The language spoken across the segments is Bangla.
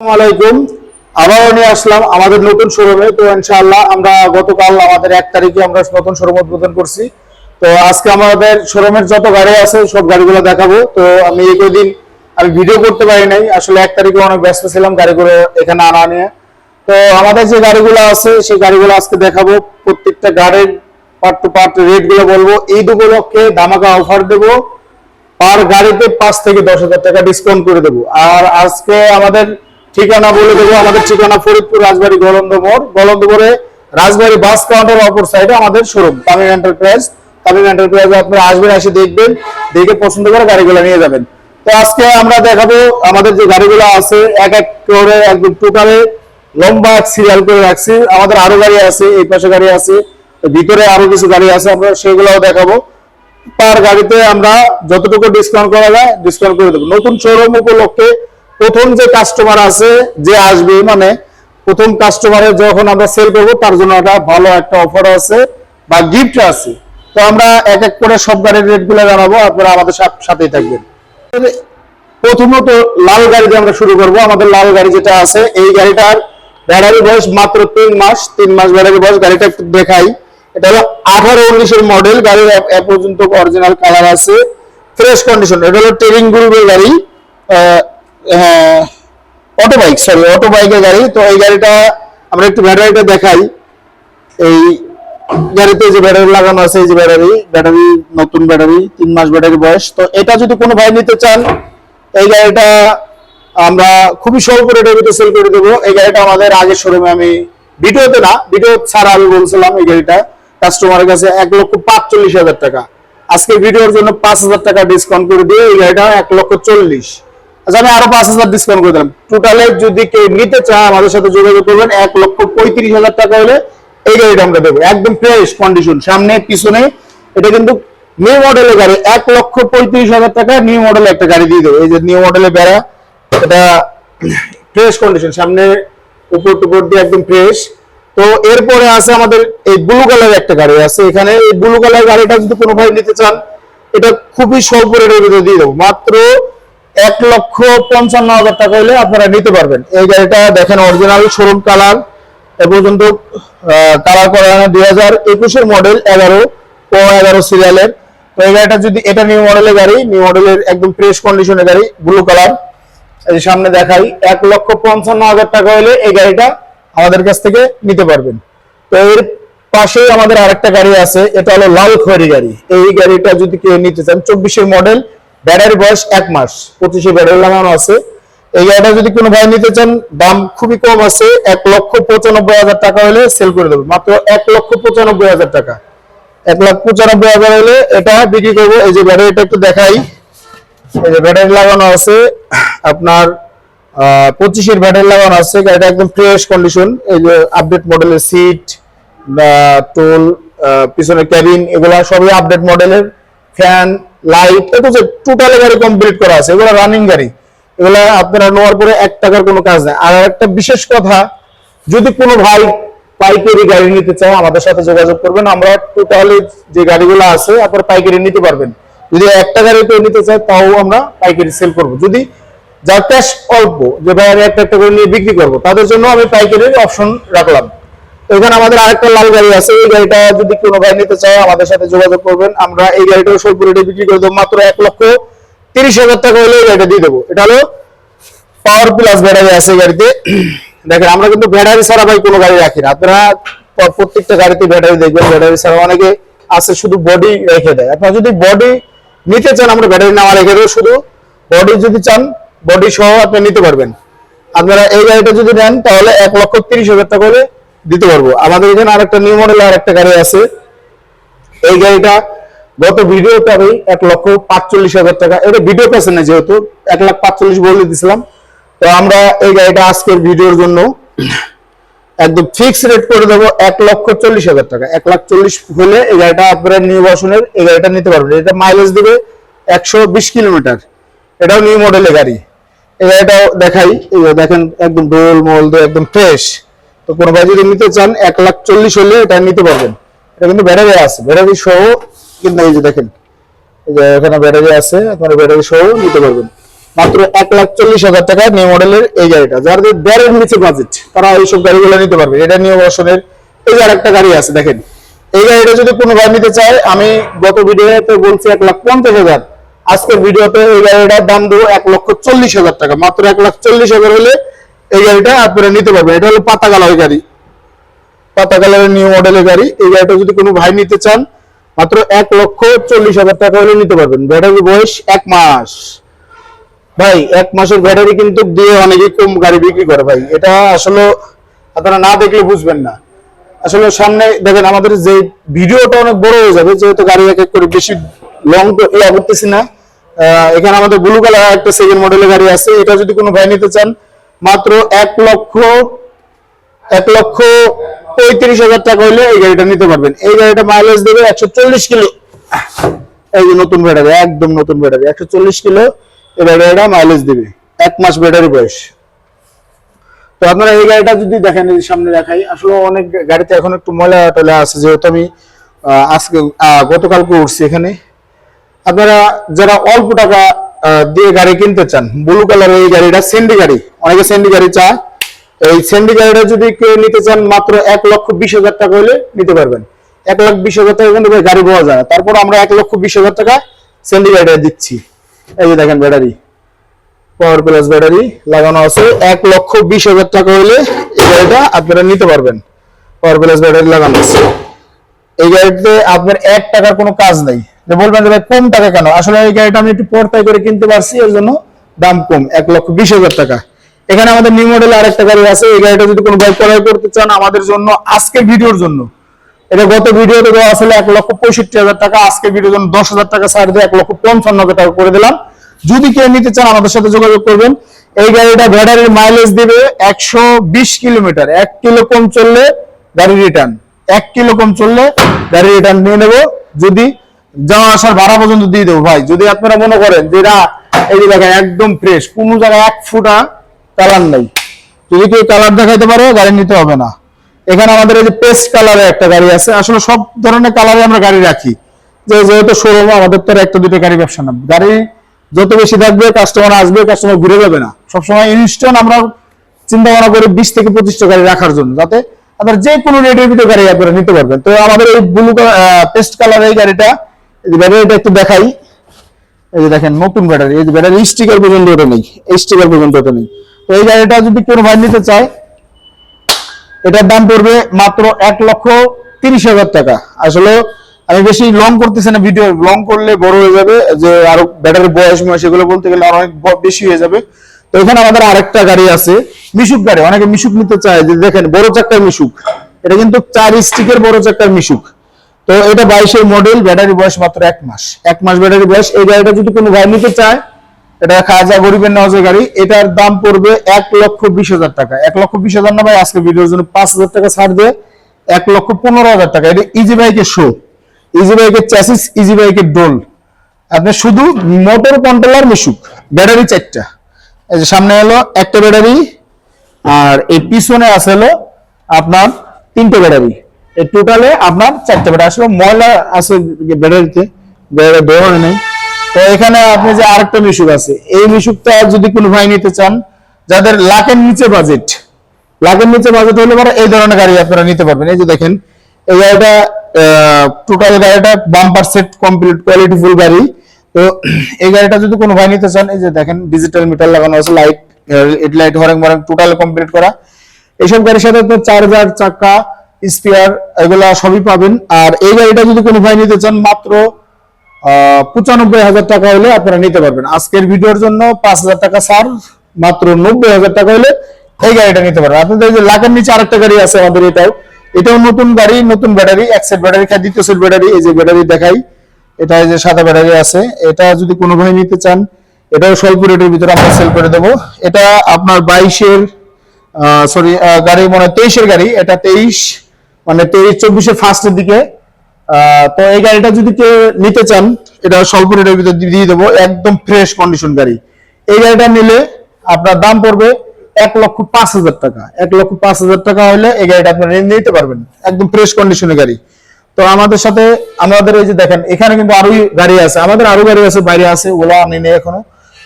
আসসালামাইকুম। আবারও নিয়ে আসলাম আমাদের নতুন শোরুমে। তো ইনশাআল্লাহ আমরা গতকাল আমাদের 1 তারিখে আমরা নতুন শোরুম উদ্বোধন করছি। তো আজকে আমাদের শোরুমের যত গাড়ি আছে সব গাড়িগুলো দেখাবো। তো আমি এই কদিন ভিডিও করতে পারি নাই, আসলে 1 তারিখে অনেক ব্যস্ত ছিলাম গাড়িগুলো এখানে আনা নিয়ে। তো আমাদের যে গাড়িগুলো আছে সেই গাড়িগুলো আজকে দেখাবো। প্রত্যেকটা গাড়ির পার্ট টু পার্ট রেট গুলো বলবো। ঈদ উপলক্ষে ধামাকা অফার দেবো, পার গাড়িতে 5 থেকে 10,000 টাকা ডিসকাউন্ট করে দেবো। আর আজকে আমাদের ঠিকানা বলে দেবো। আমাদের ঠিকানা ফরিদপুর রাজবাড়ী গলন্দ মোড়, গলন্দ মোড়ে রাজবাড়ী বাস কাউন্টার অপর সাইডে আমাদের শোরুম তামিম এন্টারপ্রাইজ। তামিম এন্টারপ্রাইজে আপনারা আসবেন, এসে দেখবেন, দেখে পছন্দ করে গাড়িগুলো নিয়ে যাবেন। তো আজকে আমরা দেখাবো আমাদের যে গাড়িগুলো আছে এক এক করে একদম টোটালে লম্বা সিরিয়াল করে রাখছি। আমাদের আরো গাড়ি আছে, এই পাশে গাড়ি আছে, ভিতরে আরো কিছু গাড়ি আছে, আমরা সেগুলোও দেখাবো। পার গাড়িতে আমরা যতটুকু ডিসকাউন্ট করা যায় ডিসকাউন্ট করে দেবো। নতুন শোরুম উপলক্ষে প্রথম যে কাস্টমার আছে যে আসবে, মানে প্রথম কাস্টমারের যখন আমরা সেল করবো তার জন্য একটা ভালো একটা অফার আছে বা গিফট আছে। তো আমরা এক এক করে সব গাড়ির রেট গুলো জানাবো, আপনারা আমাদের সাথেই থাকবেন। প্রথমত লাল গাড়ি দিয়ে আমরা শুরু করব। আমাদের লাল গাড়ি যেটা আছে, এই গাড়িটার ব্যাটারি বয়স মাত্র 3 মাস। 3 মাস ব্যাটারি বয়স। গাড়িটা একটু দেখাই। এটা হলো 18-19 এর মডেল। গাড়ির এ পর্যন্ত অরিজিনাল কালার আছে, ফ্রেশ কন্ডিশন। এটা হলো টেরিং গ্রুপের গাড়ি, অটো বাইকের গাড়ি। তো এই গাড়িটা আমরা একটু ব্যাটারিটা দেখাই। এই গাড়িতে যে ব্যাটারি লাগানো আছে, এই যে ব্যাটারি নতুন ব্যাটারি, 3 মাস ব্যাটারি বয়স। তো এটা যদি কোনো ভাই নিতে চান, এই গাড়িটা আমরা খুবই স্বল্প রেটের ভিতরে সেল করে দেবো। এই গাড়িটা আমাদের আগের শোরুমে, আমি ভিডিওতে না, ভিডিও ছাড়া আমি বলছিলাম এই গাড়িটা কাস্টমারের কাছে 1,45,000 টাকা। আজকে ভিডিওর জন্য 5,000 টাকা ডিসকাউন্ট করে দিয়ে এই গাড়িটা 1,40,000। আচ্ছা, আমি আরো 5,000 ডিসকাউন্ট করে দিলাম। টোটালে যদি কেউ নিতে চায় আমাদের সাথে যোগাযোগ করবেন। 1,35,000 টাকা হলে এই গাড়িটা আমরা দেবো, একদম ফ্রেশ কন্ডিশন, সামনে পিছনে। এটা কিন্তু নিউ মডেলের গাড়ি। 1,35,000 টাকা নিউ মডেলের একটা গাড়ি দিয়ে দেবো। এই যে নিউ মডেলের বেড়া, এটা ফ্রেশ কন্ডিশন, সামনে উপর টুপর দিয়ে একদম ফ্রেশ। তো এরপরে আছে আমাদের এই ব্লু কালারের একটা গাড়ি আছে এখানে। এই ব্লু কালার গাড়িটা যদি কোনো ভাই নিতে চান, এটা খুবই স্বল্প রেটের ভিতরে দিয়ে দেবো, মাত্র 1,55,000 টাকা হলে আপনারা নিতে পারবেন। এই গাড়িটা দেখেন, অরিজিনাল শোরুম কালার, এ পর্যন্ত কালার করা 2021 এর মডেল, 11 সিরিয়ালের। তো এই গাড়িটা যদি, এটা নিউ মডেলের গাড়ি, নিউ মডেলের একদম ফ্রেশ কন্ডিশনের গাড়ি, ব্লু কালার। এই সামনে দেখাই, 1,55,000 টাকা হলে এই গাড়িটা আমাদের কাছ থেকে নিতে পারবেন। তো এর পাশে আমাদের আরেকটা গাড়ি আছে, এটা হলো লাল খয়েরি গাড়ি। এই গাড়িটা যদি কেউ নিতে চান, 24 এর মডেল, ব্যাটারি বয়স 1 মাস, 25 ব্যাটারি লাগানো আছে। এই গাড়িটা যদি কোনো ভাই নিতে চান, দাম খুবই কম আছে, 1,95,000 টাকা হলে সেল করে দেবো, মাত্র 1,95,000 টাকা। 1,95,000 হলে এটা বিক্রি করবো। এই যে ব্যাটারিটা একটু দেখাই, এই যে ব্যাটারি লাগানো আছে আপনার 25 এর ব্যাটারি লাগানো আছে। গাড়িটা একদম ফ্রেশ কন্ডিশন। এই যে আপডেট মডেলের সিট, টোল, পিছনের ক্যাবিন, এগুলা সবই আপডেট মডেলের। ফ্যান, লাইট, এটা যে টোটালি গাড়ি কমপ্লিট করা আছে। এগুলো রানিং গাড়ি, এগুলা আপনারা নেওয়ার পরে 1 টাকার কোনো কাজ নেই। আর একটা বিশেষ কথা, যদি কোনো ভাই পাইকারি গাড়ি নিতে চায় আমাদের সাথে যোগাযোগ করবেন। আমরা টোটালি যে গাড়িগুলো আছে আপনারা পাইকারি নিতে পারবেন। যদি 1 টাকা রেটে নিতে চায় তাও আমরা পাইকারি সেল করব। যদি যার ক্যাশ অল্প, যে ভাই আমি 1 টাকা করে নিয়ে বিক্রি করবো, তাদের জন্য আমি পাইকারির অপশন রাখলাম। এখানে আমাদের আরেকটা লাল গাড়ি আছে। এই গাড়িটা যদি কোনো ভাই নিতে চায় আমাদের সাথে যোগাযোগ করবেন। আমরা এই গাড়িটাও স্বল্প রেটে বিক্রি করে দেবো, মাত্র 1,30,000 টাকা হলে এই গাড়িটা দিয়ে দেবো। এটা হলো পাওয়ার প্লাস ব্যাটারি আছে গাড়িতে। দেখেন, আমরা কিন্তু ব্যাটারি ছাড়া ভাই কোনো গাড়ি রাখি না। আপনারা প্রত্যেকটা গাড়িতে ব্যাটারি দেখবেন, ব্যাটারি ছাড়া অনেকে আছে শুধু বডি রেখে দেয়। আপনারা যদি বডি নিতে চান, আমরা ব্যাটারি নামা রেখে দেবো। শুধু বডি যদি চান, বডি সহ আপনি নিতে পারবেন। আপনারা এই গাড়িটা যদি নেন তাহলে 1,30,000 টাকা হলে দিতে পারবো। আমাদের এখানে আরেকটা নিউ মডেল আরেকটা গাড়ি আছে। এই গাড়িটা গত ভিডিওতে আমি 1,45,000 টাকা, এটা ভিডিও পেছে না, যেহেতু 1,45,000 বলে দিয়েছিলাম। তো আমরা এই গাড়িটা আজকের ভিডিওর জন্য একদম ফিক্স রেট করে দেবো 1,40,000 টাকা। 1,40,000 হলে এই গাড়িটা আপনারা নিউ ভার্সনের এই গাড়িটা নিতে পারবেন। এটা মাইলেজ দিবে 120 কিলোমিটার। এটাও নিউ মডেলের গাড়ি। এই গাড়িটাও দেখাই, এই দেখেন একদম ডোল মোল দিয়ে একদম ফ্রেশ। তো কোনো ভাই যদি নিতে চান 1,40,000 হলে এটা নিতে পারবেন। এটা কিন্তু ব্যাটারি আছে, ব্যাটারি সহ কিন্তু। এই যে দেখেন, এই যে এখানে ব্যাটারি আছে, আপনারা ব্যাটারি সহ নিতে পারবেন। মাত্র 1,40,000 টাকা নিউ মডেলের এই গাড়িটা। যাদের 1.5 নিচে বাজেট তারা এইসব গাড়িগুলো নিতে পারবে। এটা নিউ ভার্সনের এই যে আরেকটা গাড়ি আছে দেখেন, এই গাড়িটা যদি কোনো ভাই নিতে চায়, আমি গত ভিডিওতে বলছি 1,50,000, আজকের ভিডিওতে এই গাড়িটার দাম দেবো 1,40,000 টাকা। মাত্র 1,40,000 হলে এই গাড়িটা আপনারা নিতে পারবেন। এটা হলো পাতা কালার গাড়ি, পাতা কালারের নিউ মডেলের গাড়ি। এই গাড়িটা যদি কোনো ভাই নিতে চান মাত্র 1,40,000 টাকা হলে নিতে পারবেন। ব্যাটারি বয়স 1 মাস ভাই, 1 মাসের ব্যাটারি কিন্তু দিয়ে অনেকেই কম গাড়ি বিক্রি করে ভাই। এটা আসলে আপনারা না দেখলে বুঝবেন না। আসলে সামনে দেখেন আমাদের যে ভিডিওটা অনেক বড় হয়ে যাবে, যেহেতু গাড়ি এক এক করে বেশি লং তো ইয়া করতেছি না। এখানে আমাদের ব্লু কালার একটা সেকেন্ড মডেলের গাড়ি আছে, এটা যদি কোনো ভাই নিতে চান মাত্র 1,35,000 টাকা হলে এই গাড়িটা নিতে পারবেন। এই গাড়িটা মাইলেজ দেবে 140 কিলো। এই যে নতুন ব্যাটারি, একদম নতুন ব্যাটারি, 140 কিলো এই ব্যাটারিটা মাইলেজ দেবে, 1 মাস ব্যাটারি বয়স। তো আপনারা এই গাড়িটা যদি দেখেন, এই সামনে দেখাই, আসলে অনেক গাড়িতে এখন একটু ময়লা টয়লা আছে, যেহেতু আমি আজকে গতকালকে উঠছি এখানে। আপনারা যারা অল্প টাকা দিয়ে গাড়ি কিনতে চান, ব্লু কালারের এই গাড়িটা সেন্ডি গাড়ি, অনেকে সেন্ডি গাড়ি চায়। এই সেন্ডি গাড়িটা যদি কেউ নিতে চান মাত্র 1,20,000 টাকা হলে নিতে পারবেন। 1,20,000 টাকা কিন্তু গাড়ি পাওয়া যায়, তারপর আমরা 1,20,000 টাকা সেন্ডি গাড়িটা দিচ্ছি। এই যে দেখেন ব্যাটারি, পাওয়ার প্লাস ব্যাটারি লাগানো আছে। 1,20,000 টাকা হলে এই গাড়িটা আপনারা নিতে পারবেন, পাওয়ার প্লাস ব্যাটারি লাগানো আছে। এই গাড়িতে আপনার 1 টাকার কোনো কাজ নাই। যে বলবেন যে ভাই কম টাকা কেন, আসলে এই গাড়িটা আমি একটু পর্তায় করে কিনতে পারছি, এর জন্য দাম কম, 1,20,000 টাকা। এখানে আমাদের নিউ মডেল আরেকটা গাড়ি আছে, এই গাড়িটা যদি কোনো ভাই ক্রয় করতে চান আমাদের জন্য, আজকের ভিডিওর জন্য, এটা গত ভিডিওতে দেওয়া আসলে 1,65,000 টাকা, আজকের ভিডিওর জন্য 10,000 টাকা ছাড় দিয়ে 1,55,000 টাকা করে দিলাম। যদি কেউ নিতে চান আমাদের সাথে যোগাযোগ করবেন। এই গাড়িটা ব্যাটারির মাইলেজ দিবে 120 কিলোমিটার, 1 কিলো কম চললে গাড়ি রিটার্ন, 1 কিলো কম চললে গাড়ি রিটার্ন নিয়ে নেবো। যদি যাওয়া আসার ভাড়া পর্যন্ত দিয়ে দেবো ভাই। যদি আপনারা মনে করেন যে না এই যে দেখেন একদম ফ্রেশ, কোনো জায়গায় 1 ফুটা কালার নেই, যদি কেউ কালার দেখাইতে পারে গাড়ি নিতে হবে না। এখানে আমাদের এই যে পেস্ট কালারের একটা গাড়ি আছে, আসলে সব ধরনের কালারে আমরা গাড়ি রাখি, যেহেতু শোরুম আমাদের তো একটা দুটো গাড়ি ব্যবসা না। গাড়ি যত বেশি থাকবে কাস্টমার আসবে, কাস্টমার ঘুরে যাবে না। সবসময় ইনস্ট্যান্ট আমরা চিন্তা ভাবনা করি 20 থেকে 25টা গাড়ি রাখার জন্য, যাতে আপনারা যে কোনো রেটের ভিতরে গাড়ি আপনারা নিতে পারবেন। তো আমাদের এই ব্লু পেস্ট কালার এই গাড়িটা, এই ব্যাটারিটা একটু দেখাই। এই যে দেখেন নতুন ব্যাটারি, এই যে ব্যাটারি স্টিকার পর্যন্ত ওটা নেই, স্টিকার পর্যন্ত ওটা নেই। তো এই গাড়িটা যদি কোনো ভাই নিতে চায় এটার দাম পড়বে মাত্র 1,30,000 টাকা। আসলে আমি বেশি লং করতেছি না, ভিডিও লং করলে বড় হয়ে যাবে, যে আরো ব্যাটারির বয়স সেগুলো বলতে গেলে অনেক বেশি হয়ে যাবে। তো এখানে আমাদের আরেকটা গাড়ি আছে, মিশুক গাড়ি, অনেকে মিশুক নিতে চায়, যে দেখেন বড় চাকার মিশুক, এটা কিন্তু 4 স্টিকের বড় চাকার মিশুক। তো এটা 22-এর মডেল, ব্যাটারি বয়স মাত্র 1 মাস, 1 মাস ব্যাটারি বয়স। এই গাড়িটা যদি কোনো ভাই নিতে চায়, এটা খাজা গরিবের নওয়াজের গাড়ি, এটার দাম পড়বে 1,20,000 টাকা। 1,20,000 না ভাই, আজকে ভিডিওর জন্য 5,000 টাকা ছাড় দিয়ে 1,15,000 টাকা। এটা ইজি বাইকের শো, ইজি বাইকের চ্যাসিস, ইজি বাইকের ডোল, আপনি শুধু মোটর কন্ট্রোলার মিশুক, ব্যাটারি 4টা। এই যে সামনে হলো একটা ব্যাটারি, আর এই পিছনে আছে হলো আপনার 3টে ব্যাটারি, এই টোটালে আপনার 4টে ব্যাটারি। আসলে ময়লা আছে ব্যাটারিতে, ব্যাটারি বের হয় নাই। তো এখানে আপনি যে আরেকটা মিশুক আছে, এই মিশুকটা যদি কোনো ভাই নিতে চান, যাদের লাখের নিচে বাজেট, লাখের নিচে বাজেট হলে পরে এই ধরনের গাড়ি আপনারা নিতে পারবেন। এই যে দেখেন এই গাড়িটা টোটাল গাড়িটা bumper set complete quality full গাড়ি। তো এই গাড়িটা যদি কোনো ভাই নিতে চান, এই যে দেখেন ডিজিটাল মিটার লাগানো আছে, লাইট হেডলাইট হরেং মরেং টোটাল কমপ্লিট করা। এইসব গাড়ির সাথে তো চার্জার, চাকা, স্পেয়ার এগুলা সবই পাবেন। আর এই গাড়িটা যদি কোনো ভাই নিতে চান মাত্র 95,000 টাকা হলে আপনারা নিতে পারবেন। আজকের ভিডিওর জন্য 5,000 টাকা ছাড়, মাত্র 90,000 টাকা হলে এই গাড়িটা নিতে পারবেন। আপনাদের যে লাখের নিচে আরেকটা গাড়ি আছে আমাদের, এটাও নতুন গাড়ি, নতুন battery, 1 set battery, 2 set battery. এই যে ব্যাটারি দেখাই, এটা এই যে সাদা ব্যাটারি আছে, এটা যদি কোনো ভাই নিতে চান এটাও স্বল্প রেটের ভিতরে আমরা সেল করে দেবো। এটা আপনার 22-এর সরি গাড়ি, মানে 23-এর গাড়ি, এটা 23 মানে 23-24-এর ফার্স্টের দিকে। তো এই গাড়িটা যদি কেউ নিতে চান এটা স্বল্প রেটের ভিতরে দিয়ে দেবো, একদম ফ্রেশ কন্ডিশন গাড়ি। এই গাড়িটা নিলে আপনার দাম পড়বে 1,05,000 টাকা। 1,05,000 টাকা হলে এই গাড়িটা আপনারা নিতে পারবেন, একদম ফ্রেশ কন্ডিশনের গাড়ি। তো আমাদের সাথে আমাদের এই যে দেখেন এখানে কিন্তু আরো গাড়ি আছে, আমাদের আরো গাড়ি আছে বাইরে আছে, ওগুলো আনি নেই এখনো।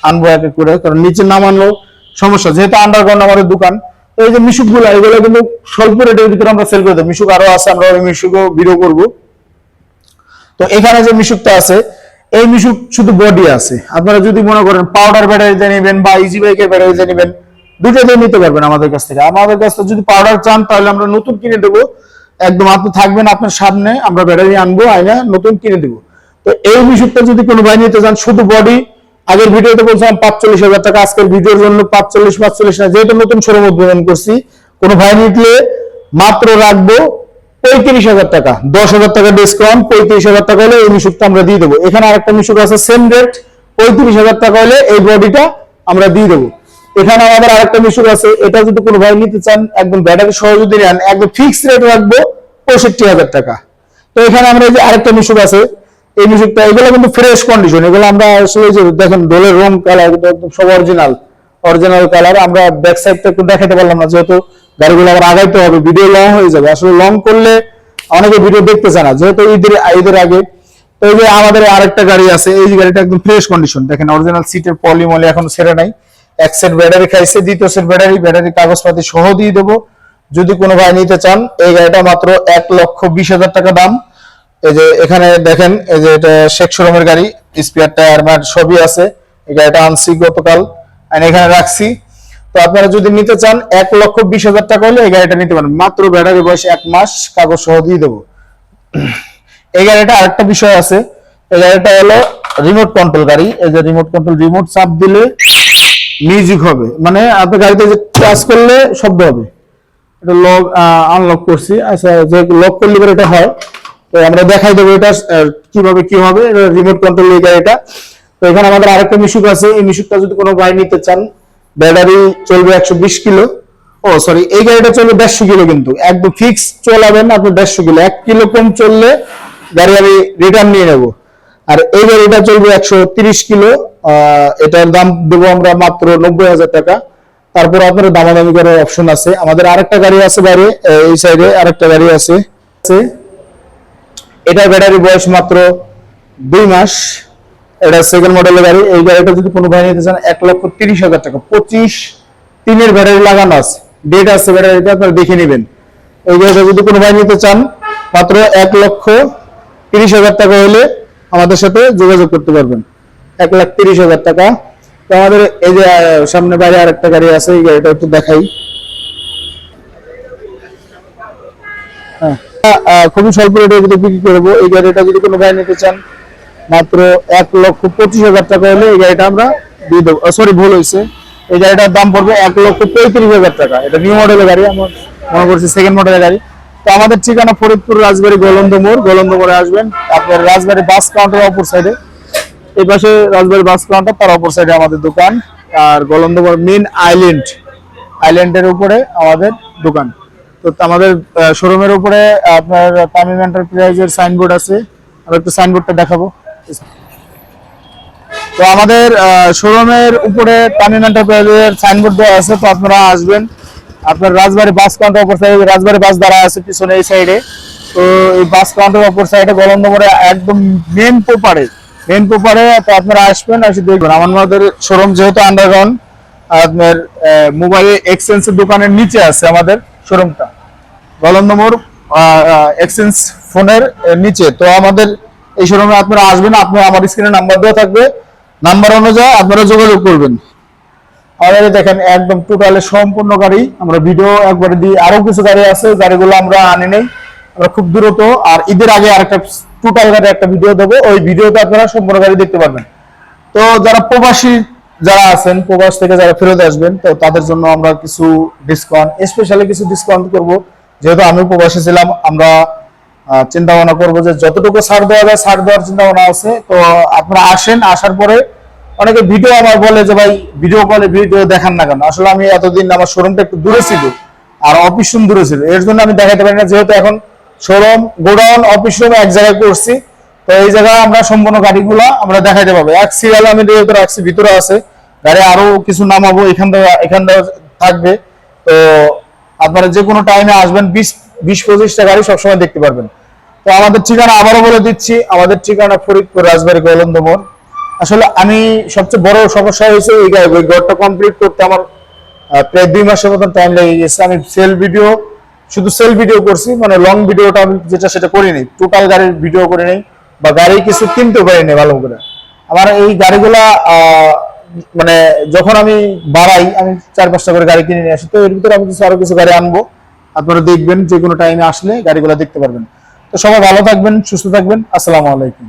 আনবো এক এক করে, কারণ নিচে নামানো সমস্যা, যেহেতু আন্ডারগ্রাউন্ড আমাদের দোকান। এই যে মিশুক গুলো, এগুলো কিন্তু স্বল্প রেটের ভিতরে আমরা সেল করে দেবো। মিশুক আরো আছে, আমরা ওই মিশুকও ভিডিও করবো। তো এখানে যে মিশুকটা আছে, এই মিশুক শুধু বডি আছে। আপনারা যদি মনে করেন পাউডার ব্যাটারিতে নেবেন বা ইজি বাইকের ব্যাটারিতে নেবেন, দুটোতে নিতে পারবেন আমাদের কাছ থেকে। আমাদের কাছ থেকে যদি পাউডার চান তাহলে আমরা নতুন কিনে দেবো, একদম আপনি থাকবেন আপনার সামনে, আমরা ব্যাটারি আনবো, আইনা নতুন কিনে দেবো। তো এই মিশুকটা যদি কোনো ভাই নিতে চান, শুধু বডি, আগের ভিডিওতে বলছিলাম 45,000 টাকা, আজকের ভিডিওর জন্য 45 না, যেহেতু নতুন শোরুম উদ্বোধন করছি, কোনো ভাই নিলে মাত্র রাখবো 35,000 টাকা, 10,000 টাকা ডিসকাউন্ট, 35,000 টাকা হলে এই মিশুকটা আমরা দিয়ে দেবো। এখানে আরেকটা মিশুক আছে সেম রেট, 35,000 টাকা হলে এই বডিটা আমরা দিয়ে দেবো। এখানে আমাদের আরেকটা মিশুক আছে, এটা যদি কোনো ভাই নিতে চান একদম ব্যাটারি সহ যদি নেন, একদম ফিক্সড রেট রাখবো 65,000 টাকা। তো এখানে আমরা এই যে আরেকটা মিশুক আছে, এই মিশুকটা, এগুলো কিন্তু ফ্রেশ কন্ডিশন, এগুলো আমরা আসলে যে দেখেন ডোলের রং কালার একদম সব অরিজিনাল কালার। আমরা ব্যাক সাইডটা একটু দেখাতে পারলাম না, যেহেতু গাড়িগুলো আবার আগাইতে হবে, ভিডিও লং হয়ে যাবে। আসলে লং করলে অনেকে ভিডিও দেখতে চায় না, যেহেতু ঈদের আগে। তো এই যে আমাদের আরেকটা গাড়ি আছে, এই গাড়িটা একদম ফ্রেশ কন্ডিশন, দেখেন অরিজিনাল সিটের পলিমলি এখন ছেড়ে নাই, এক সেট ব্যাটারি খাইছে, দ্বিতীয় সেট ব্যাটারি কাগজপাতি সহ দিয়ে দেবো। যদি কোনো ভাই নিতে চান, এই গাড়িটা মাত্র 1,20,000 টাকা দাম। এই যে এখানে দেখেন, এই যে এটা শেখ শোরুমের গাড়ি, স্পেয়ার টায়ার ম্যাট সবই আছে। এই গাড়িটা আনছি গতকাল, এখানে রাখছি। তো আপনারা যদি নিতে চান 1,20,000 টাকা হলে এই গাড়িটা নিতে পারেন, মাত্র ব্যাটারি বয়স 1 মাস, কাগজ সহ দিয়ে দেবো। এই গাড়িটা আরেকটা বিষয় আছে, এই গাড়িটা হলো রিমোট কন্ট্রোল গাড়ি। এই যে রিমোট কন্ট্রোল, রিমোট চাপ দিলে মিউজিক হবে, মানে আপনি গাড়িতে যে টাচ করলে শব্দ হবে। এটা লক আনলক করছি, আচ্ছা যে লক করলে পরে এটা হয়, তো আমরা দেখাই দেবো এটা কিভাবে কি হবে। এটা রিমোট কন্ট্রোল এই গাড়িটা। তো এখানে আমাদের আরেকটা মিশুক আছে, এই মিশুকটা যদি কোনো ভাই নিতে চান, ব্যাটারি চলবে 120 কিলো, ও সরি, এই গাড়িটা চলবে 150 কিলো, কিন্তু একদম ফিক্স চলাবেন আপনি 150 কিলো, 1 কিলো কম চললে গাড়ি আমি রিটার্ন নিয়ে নেবো। আর এই গাড়িটা চলবে 130 কিলো, এটার দাম দেবো আমরা মাত্র 90,000 টাকা। তারপর আপনার দামাদামি করার অপশন আছে। আমাদের আরেকটা গাড়ি আছে বাইরে, এই সাইডে আরেকটা গাড়ি আছে, এটার ব্যাটারি বয়স মাত্র 2 মাস, এটা সেকেন্ড মডেলের গাড়ি। এই গাড়িটা যদি কোনো ভাই নিতে চান 1,30,000 টাকা, 25/3 ব্যাটারি লাগানো আছে, ডেট আছে ব্যাটারিটা, আপনারা দেখে নেবেন। এই গাড়িটা যদি কোনো ভাই নিতে চান মাত্র 1,30,000 টাকা হলে আমাদের সাথে যোগাযোগ করতে পারবেন, 1,30,000 টাকা। তো আমাদের এই যে সামনে বাইরে আরেকটা গাড়ি আছে, এই গাড়িটা একটু দেখাই। খুবই স্বল্প রেটে বিক্রি করবো। এই গাড়িটা যদি কোনো ভাই নিতে চান মাত্র 1,25,000 টাকা হলে এই গাড়িটা আমরা দিয়ে দেবো। সরি, ভুল হয়েছে, এই গাড়িটার দাম পড়বে 1,35,000 টাকা। এটা নিউ মডেলের গাড়ি, আমার মনে করছি সেকেন্ড মডেলের গাড়ি। তো আমাদের ঠিকানা ফরিদপুর রাজবাড়ী গোলন্দ মোড়ে আসবেন। আপনার রাজবাড়ী বাস কাউন্টার অপর সাইডে, এই পাশে রাজবাড়ী বাস কাউন্টার, তার অপর সাইডে আমাদের দোকান। আর গোলন্দ মোড় মেইন আইল্যান্ডের উপরে আমাদের দোকান। তো আমাদের শোরুমের উপরে আপনার তামিম এন্টারপ্রাইজের সাইনবোর্ড আছে, আমি একটু সাইনবোর্ডটা দেখাবো। তো আমাদের শোরুমের উপরে তামিম এন্টারপ্রাইজের সাইনবোর্ড দেওয়া আছে। তো আপনারা আসবেন, আপনার রাজবাড়ী বাস কাউন্টার অপর সাইডে, রাজবাড়ী বাস দ্বারা আছে পিছনে এই সাইডে। তো এই বাস কাউন্টার অপর সাইডে গোলন্দ মোড়ে একদম মেন পোপারে, তো আপনারা আসবেন, এসে দেখবেন। আমাদের শোরুম যেহেতু আন্ডারগ্রাউন্ড, আপনার মোবাইল এক্সচেঞ্জের দোকানের নিচে আছে আমাদের শোরুমটা, গোলন্দ মোড় এক্সচেঞ্জ ফোনের নিচে। তো আমাদের এই শোরুমে আপনারা আসবেন, আপনার আমার স্ক্রিনে নাম্বার দেওয়া থাকবে, নাম্বার অনুযায়ী আপনারা যোগাযোগ করবেন। আমাদের দেখেন একদম টোটালে সম্পূর্ণ গাড়ি, আমরা ভিডিও একবারে দিই। আরো কিছু গাড়ি আছে, গাড়িগুলো আমরা আনি নেই, আমরা খুব দ্রুত। আর ঈদের আগে আরেকটা টোটাল গাড়ি একটা ভিডিও দেবো, ওই ভিডিওতে আপনারা সম্পূর্ণ গাড়ি দেখতে পারবেন। তো যারা প্রবাসী যারা আছেন, প্রবাস থেকে যারা ফেরত আসবেন, তো তাদের জন্য আমরা কিছু ডিসকাউন্ট, স্পেশালি কিছু ডিসকাউন্ট করবো। যেহেতু আমি প্রবাসী ছিলাম, আমরা চিন্তা ভাবনা করবো যে যতটুকু ছাড় দেওয়া যায় ছাড় দেওয়ার চিন্তা ভাবনা আছে। তো আপনারা আসেন, আসার পরে অনেকে ভিডিও আমার বলে যে ভাই ভিডিও কলে ভিডিও দেখান না কেন। আসলে আমি এতদিন আমার শোরুমটা একটু দূরে ছিল, আর অফিস রুম দূরে ছিল, এর জন্য আমি দেখাতে পারি না। যেহেতু এখন শোরুম, গোডাউন, অফিস রুম এক জায়গায় করছি, তো এই জায়গায় আমরা সম্পূর্ণ গাড়িগুলো আমরা দেখাইতে পারবো। এক সিরিয়াল আমি যেহেতু রাখছি, ভিতরে আছে গাড়ি, আরো কিছু নামাবো, এখান থেকে থাকবে। তো আপনারা যে কোনো টাইমে আসবেন, 20-25টা গাড়ি সবসময় দেখতে পারবেন। তো আমাদের ঠিকানা আবারও বলে দিচ্ছি, আমাদের ঠিকানা ফরিদপুর রাজবাড়ী গোলন্দ মোড়। আসলে আমি সবচেয়ে বড় সমস্যা হয়েছে এই ঘরটা কমপ্লিট করতে আমার প্রায় 2 মাসের মতন টাইম লেগে গেছে। আমি শুধু সেল ভিডিও করছি, মানে লং ভিডিওটা আমি যেটা সেটা করিনি, টোটাল গাড়ির ভিডিও করে নেই বা গাড়ি কিছু কিনতে পারিনি ভালো করে। আমার এই গাড়িগুলা মানে যখন আমি বাড়াই, আমি 4-5টা করে গাড়ি কিনে নিয়ে আসি, তো এর ভিতরে আমি আরো কিছু গাড়ি আনবো। আপনারা দেখবেন, যে কোনো টাইমে আসলে গাড়িগুলো দেখতে পারবেন। তো সবাই ভালো থাকবেন, সুস্থ থাকবেন। আসসালামু আলাইকুম।